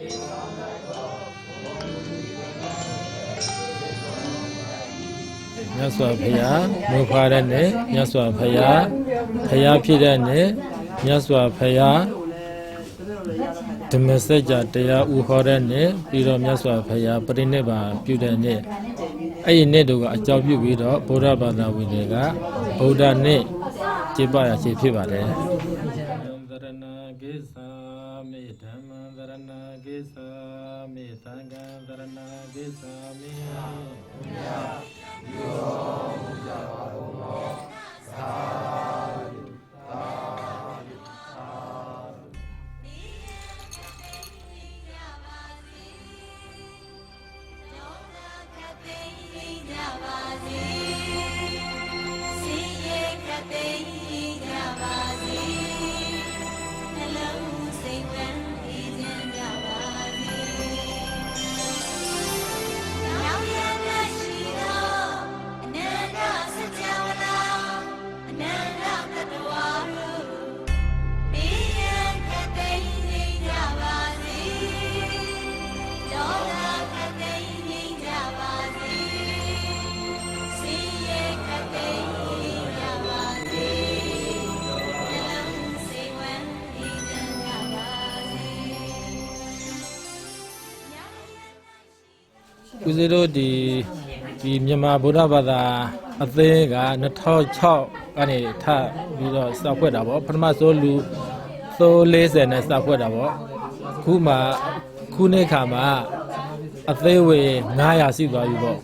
မြတ်စွာဘုရားမူဖာတဲ့နေ့မြတ်စွာဘုရားဖြစ်တဲ့နေ့မြတ်စွာဘုရားဓမ္မစကြာတရားဥဟောတဲ့နေ့ပြီးတော့မြတ်စွာဘုရားပြိဋိဘံပြုတဲ့နေ့အဲ့ဒီနေ့တို့ကအကြောင်းပြုပြီးတော့ဗုဒ္ဓဘာသာဝင်တွေကဗုဒ္ဓနေ့ကျင့်ပရခြင်းဖြစ်ပါတယ်သရဏကိသာမေဓမ္မသရဏကိသာမေသံဃံသရဏကိသာမေဦးဇင်းတို့ဒီမြန်မာဗုဒ္ဓဘာသာအသင်းက2006ကနေထပြီးတော့စဖွဲ့တာပေါ့ပထမဆုံးလူ340နဲ့စဖွဲ့တာပေါ့ခုနှစ်ခါမှာအသင်းဝင်900ရှိသွားပြီပေါ့